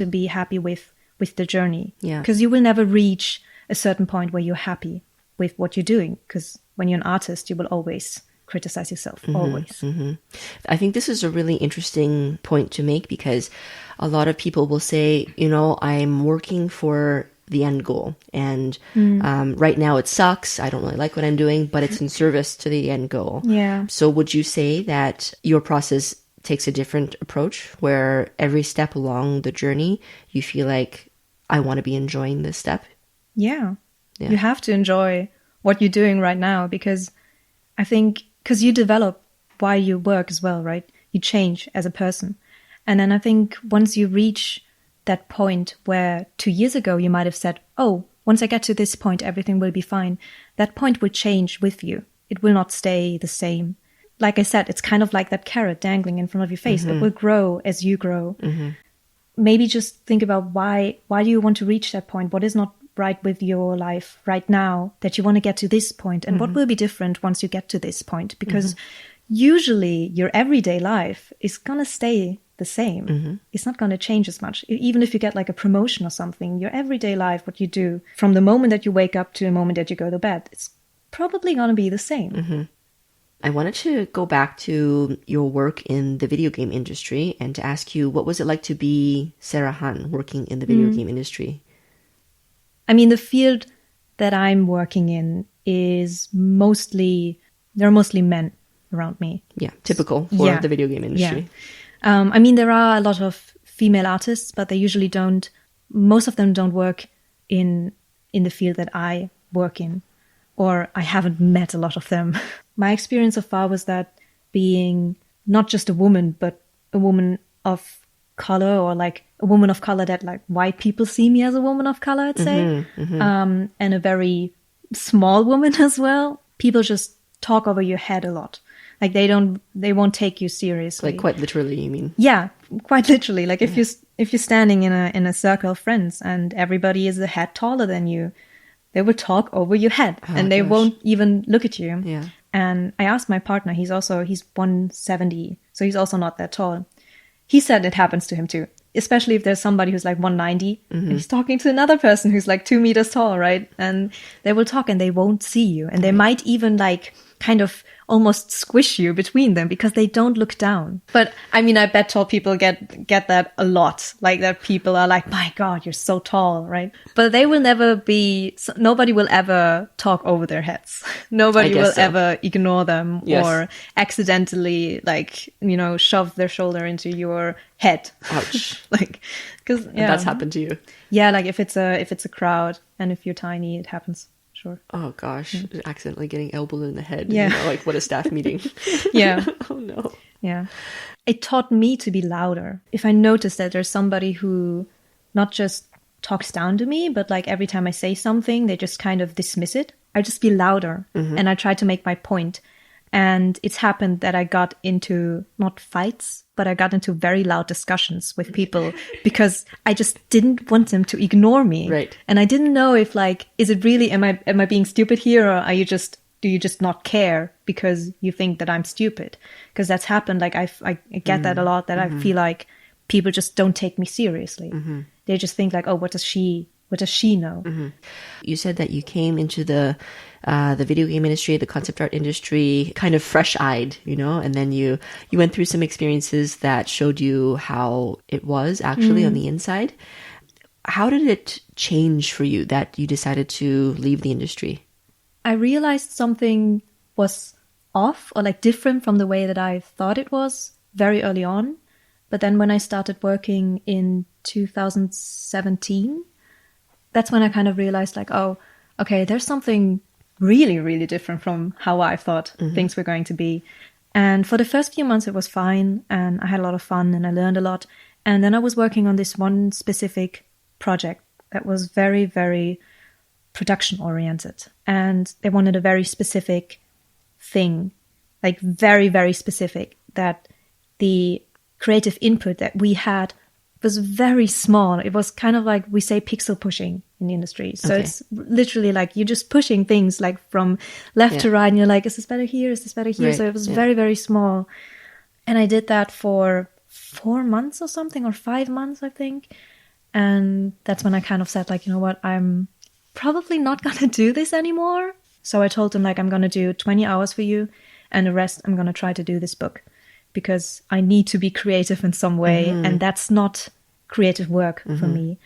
to be happy with the journey. Yeah. Because you will never reach a certain point where you're happy with what you're doing. Because when you're an artist, you will always criticize yourself, always. I think this is a really interesting point to make, because a lot of people will say, I'm working for the end goal. And right now it sucks. I don't really like what I'm doing, but it's in service to the end goal. Yeah. So would you say that your process takes a different approach, where every step along the journey, you feel like, I want to be enjoying this step? Yeah. You have to enjoy what you're doing right now, because I think, because you develop while you work as well, right? You change as a person. And then I think once you reach that point where 2 years ago you might have said, oh, once I get to this point, everything will be fine. That point will change with you. It will not stay the same. Like I said, it's kind of like that carrot dangling in front of your face. It will grow as you grow. Maybe just think about why do you want to reach that point? What is not right with your life right now that you want to get to this point? And what will be different once you get to this point? Because usually your everyday life is going to stay the same. It's not going to change as much. Even if you get like a promotion or something, your everyday life, what you do from the moment that you wake up to the moment that you go to bed, it's probably going to be the same. I wanted to go back to your work in the video game industry and to ask you, what was it like to be Sara.m.han working in the video game industry? I mean, the field that I'm working in is there are mostly men around me. Yeah, typical for the video game industry. Yeah. I mean, there are a lot of female artists, but they usually most of them don't work in the field that I work in, or I haven't met a lot of them. My experience so far was that being not just a woman, but a woman of color, or like a woman of color that like white people see me as a woman of color, I'd say, and a very small woman as well. People just talk over your head a lot. Like they won't take you seriously. Like quite literally, you mean? Yeah, quite literally. Like if you're standing in a circle of friends and everybody is a head taller than you, they will talk over your head and they won't even look at you. Yeah. And I asked my partner, he's 170, so he's also not that tall. He said it happens to him too, especially if there's somebody who's like 190 and he's talking to another person who's like 2 meters tall, right? And they will talk and they won't see you. And they might even like kind of almost squish you between them because they don't look down. But I mean, I bet tall people get that a lot. Like that people are like, my God, you're so tall, right? But they will nobody will ever talk over their heads. Nobody will ever ignore them or accidentally shove their shoulder into your head. Ouch. Because that's happened to you. Yeah, like if it's a crowd and if you're tiny, it happens. Sure. Oh gosh, accidentally getting elbowed in the head. Yeah. Like what a staff meeting. Yeah. Oh no. Yeah. It taught me to be louder. If I notice that there's somebody who not just talks down to me, but like every time I say something, they just kind of dismiss it, I just be louder and I try to make my point. And it's happened that I got into not fights, but I got into very loud discussions with people because I just didn't want them to ignore me. Right. And I didn't know if is it really, am I being stupid here, or do you just not care because you think that I'm stupid? Because that's happened. Like I get that a lot, that I feel like people just don't take me seriously. They just think like, oh, what does she know? You said that you came into the video game industry, the concept art industry, kind of fresh-eyed, and then you went through some experiences that showed you how it was actually on the inside. How did it change for you that you decided to leave the industry? I realized something was off or like different from the way that I thought it was very early on. But then when I started working in 2017, that's when I kind of realized like, oh, okay, there's something really, really different from how I thought things were going to be. And for the first few months, it was fine. And I had a lot of fun and I learned a lot. And then I was working on this one specific project that was very, very production oriented. And they wanted a very specific thing, like very, very specific, that the creative input that we had was very small. It was kind of like we say pixel pushing in the industry. So it's literally like you're just pushing things like from left to right and you're like, is this better here? Is this better here? Right. So it was very, very small. And I did that for 4 months or something, or 5 months, I think. And that's when I kind of said, like, you know what, I'm probably not going to do this anymore. So I told them, like, I'm going to do 20 hours for you, and the rest I'm going to try to do this book, because I need to be creative in some way. And that's not creative work for me.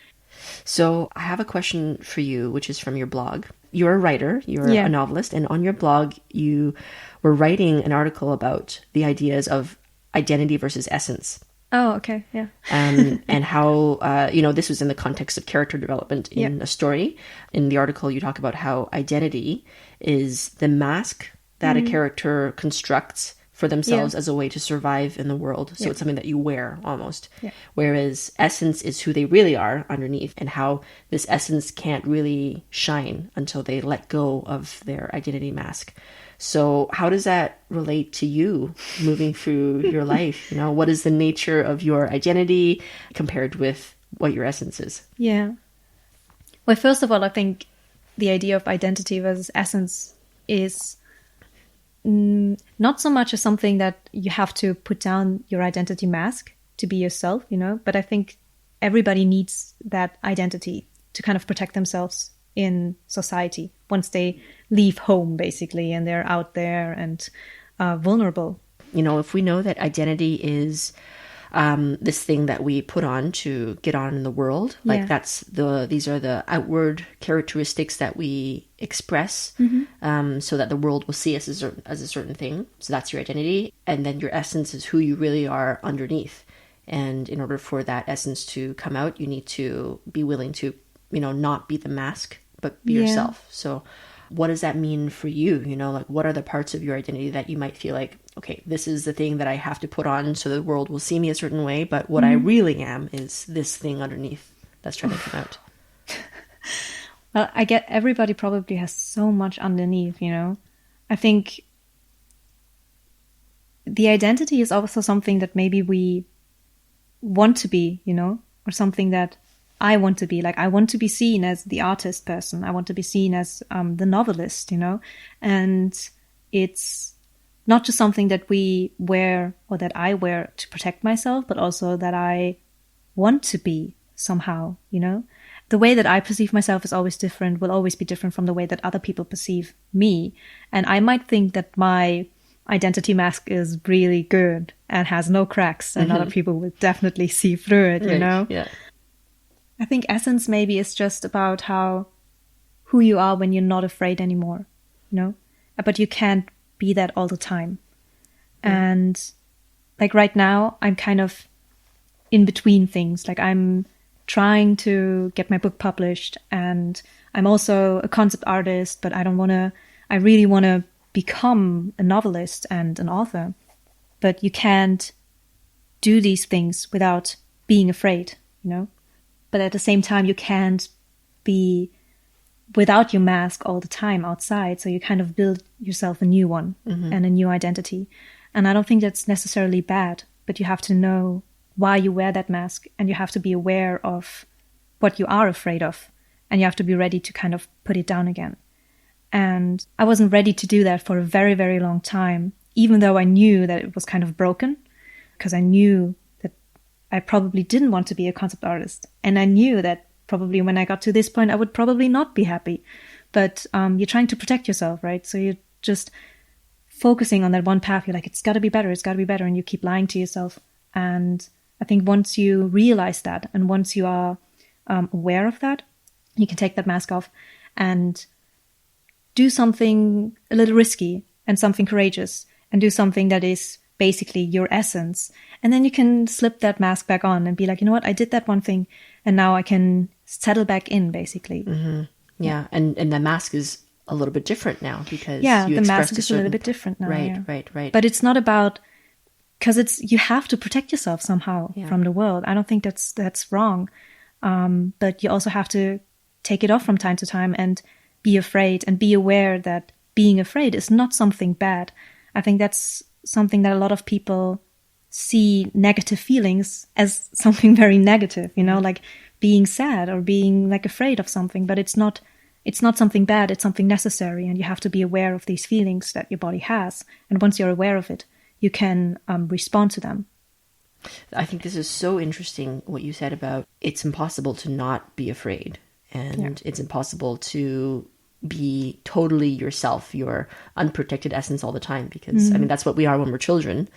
So I have a question for you, which is from your blog. You're a writer, you're a novelist, and on your blog, you were writing an article about the ideas of identity versus essence. Oh, okay, yeah. And how, this was in the context of character development in a story. In the article, you talk about how identity is the mask that a character constructs for themselves as a way to survive in the world. So it's something that you wear almost. Yeah. Whereas essence is who they really are underneath, and how this essence can't really shine until they let go of their identity mask. So how does that relate to you moving through your life? You know, what is the nature of your identity compared with what your essence is? Yeah. Well, first of all, I think the idea of identity versus essence is not so much as something that you have to put down your identity mask to be yourself, you know, but I think everybody needs that identity to kind of protect themselves in society once they leave home, basically, and they're out there and vulnerable. You know, if we know that identity is this thing that we put on to get on in the world, like these are the outward characteristics that we express, so that the world will see us as a certain thing. So that's your identity. And then your essence is who you really are underneath. And in order for that essence to come out, you need to be willing to, you know, not be the mask, but be yourself. So what does that mean for you? You know, like, what are the parts of your identity that you might feel like, okay, this is the thing that I have to put on so the world will see me a certain way, but what I really am is this thing underneath that's trying to come out. Well, I get everybody probably has so much underneath, you know. I think the identity is also something that maybe we want to be, you know, or something that I want to be. Like, I want to be seen as the artist person. I want to be seen as the novelist, you know. And it's not just something that we wear or that I wear to protect myself, but also that I want to be somehow, you know. The way that I perceive myself is always different, will always be different from the way that other people perceive me. And I might think that my identity mask is really good and has no cracks, and other people will definitely see through it, you know? Yeah. I think essence maybe is just about who you are when you're not afraid anymore, you know? But you can't be that all the time. And like right now, I'm kind of in between things. Like, I'm trying to get my book published, and I'm also a concept artist, but I really want to become a novelist and an author. But you can't do these things without being afraid, you know? But at the same time, you can't be without your mask all the time outside. So you kind of build yourself a new one and a new identity. And I don't think that's necessarily bad, but you have to know why you wear that mask, and you have to be aware of what you are afraid of, and you have to be ready to kind of put it down again. And I wasn't ready to do that for a very, very long time, even though I knew that it was kind of broken, because I knew that I probably didn't want to be a concept artist. And I knew that probably when I got to this point, I would probably not be happy. But you're trying to protect yourself, right? So you're just focusing on that one path. You're like, it's got to be better, it's got to be better. And you keep lying to yourself. And I think once you realize that, and once you are aware of that, you can take that mask off and do something a little risky and something courageous, and do something that is basically your essence. And then you can slip that mask back on and be like, you know what, I did that one thing, and now I can settle back in, basically. Yeah. And the mask is a little bit different now, because the mask is a little bit different now. Right. But it's not about, because you have to protect yourself somehow from the world. I don't think that's wrong. But you also have to take it off from time to time and be afraid, and be aware that being afraid is not something bad. I think that's something that a lot of people see negative feelings as something very negative, you know, like being sad or being like afraid of something, but it's not something bad, it's something necessary, and you have to be aware of these feelings that your body has. And once you're aware of it, you can respond to them. I think this is so interesting what you said about it's impossible to not be afraid, and it's impossible to be totally yourself, your unprotected essence all the time, because I mean that's what we are when we're children,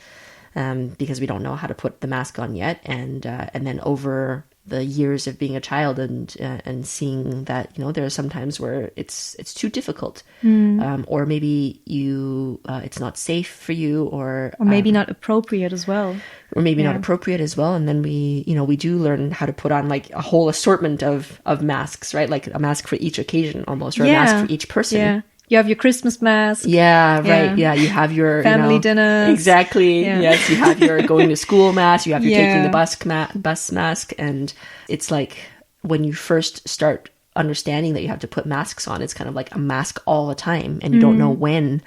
because we don't know how to put the mask on yet, and then over the years of being a child and seeing that, you know, there are some times where it's too difficult, or maybe you it's not safe for you, or maybe not appropriate as well. Or maybe not appropriate as well. And then we do learn how to put on like a whole assortment of masks, right? Like a mask for each occasion almost, or a mask for each person. Yeah. You have your Christmas mask. Yeah, right. Yeah, you have your family dinners. Exactly. Yeah. Yes, you have your going to school mask. You have your taking the bus mask. And it's like when you first start understanding that you have to put masks on, it's kind of like a mask all the time, and you don't know when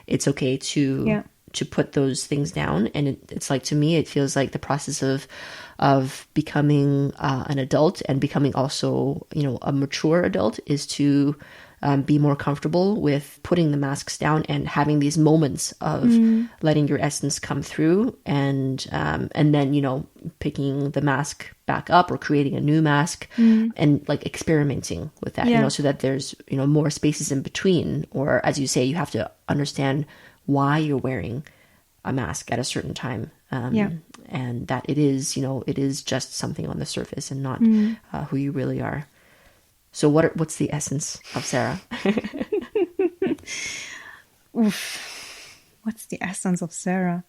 it's okay to put those things down. And it's like, to me, it feels like the process of becoming an adult and becoming also, you know, a mature adult is to be more comfortable with putting the masks down and having these moments of letting your essence come through, and then, you know, picking the mask back up or creating a new mask, and like experimenting with that, you know, so that there's, you know, more spaces in between. Or as you say, you have to understand why you're wearing a mask at a certain time, and that it is, you know, it is just something on the surface and not who you really are. So what's the essence of Sarah? Oof. What's the essence of Sarah?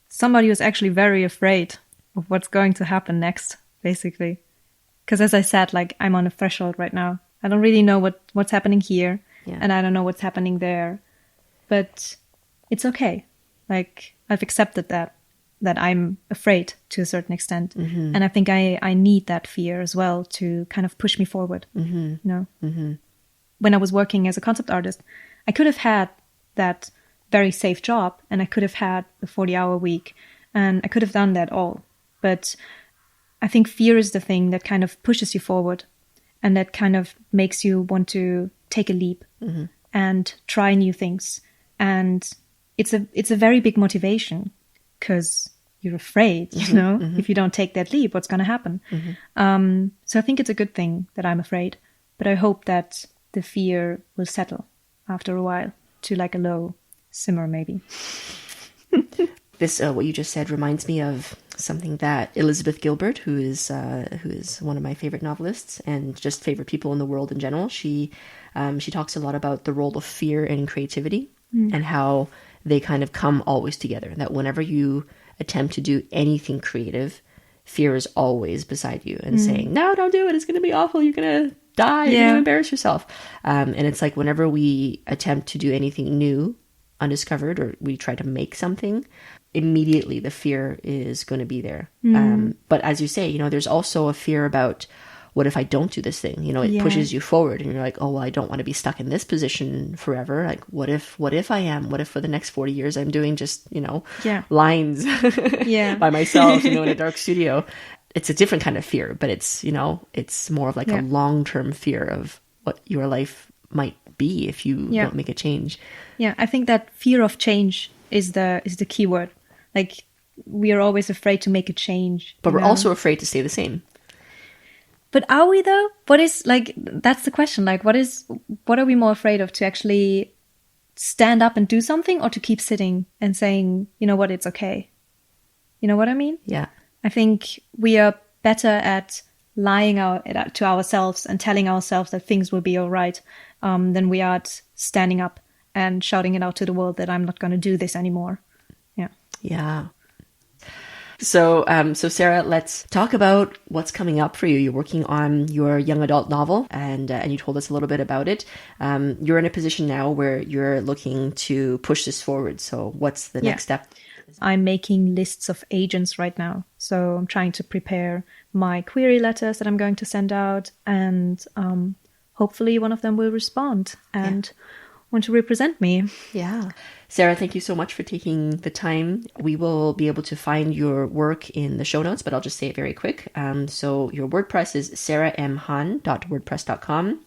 Somebody who's actually very afraid of what's going to happen next, basically. Because as I said, like, I'm on a threshold right now. I don't really know what's happening here, and I don't know what's happening there. But it's okay. Like, I've accepted that I'm afraid to a certain extent. And I think I need that fear as well to kind of push me forward, you know? When I was working as a concept artist, I could have had that very safe job, and I could have had a 40-hour week, and I could have done that all. But I think fear is the thing that kind of pushes you forward, and that kind of makes you want to take a leap and try new things. And it's a very big motivation, because you're afraid, you know, if you don't take that leap, what's going to happen? So I think it's a good thing that I'm afraid, but I hope that the fear will settle after a while to like a low simmer, maybe. This, what you just said, reminds me of something that Elizabeth Gilbert, who is one of my favorite novelists and just favorite people in the world in general, she talks a lot about the role of fear and creativity, and how they kind of come always together. That whenever you attempt to do anything creative, fear is always beside you and saying, no, don't do it. It's going to be awful. You're going to die. You're going to embarrass yourself. And it's like whenever we attempt to do anything new, undiscovered, or we try to make something, immediately the fear is going to be there. But as you say, you know, there's also a fear about, what if I don't do this thing? You know, it pushes you forward, and you're like, oh, well, I don't want to be stuck in this position forever. Like, what if I am? What if for the next 40 years I'm doing just, you know, lines by myself, you know, in a dark studio? It's a different kind of fear, but it's, you know, it's more of like a long-term fear of what your life might be if you don't make a change. Yeah, I think that fear of change is the key word. Like, we are always afraid to make a change. But we're also afraid to stay the same. But are we though? What is, like, that's the question. Like, what are we more afraid of? To actually stand up and do something, or to keep sitting and saying, you know what, it's okay? You know what I mean? Yeah. I think we are better at lying to ourselves and telling ourselves that things will be all right, than we are at standing up and shouting it out to the world that I'm not going to do this anymore. Yeah. Yeah. So Sarah, let's talk about what's coming up for you. You're working on your young adult novel, and you told us a little bit about it. You're in a position now where you're looking to push this forward. So what's the next step? I'm making lists of agents right now. So I'm trying to prepare my query letters that I'm going to send out, and hopefully one of them will respond. And want to represent me. Yeah. Sarah, thank you so much for taking the time. We will be able to find your work in the show notes, but I'll just say it very quick. So your WordPress is sara.m.han.wordpress.com.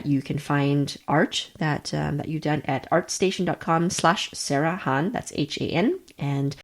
You can find art that you've done at artstation.com/Sarah Han. That's HAN. And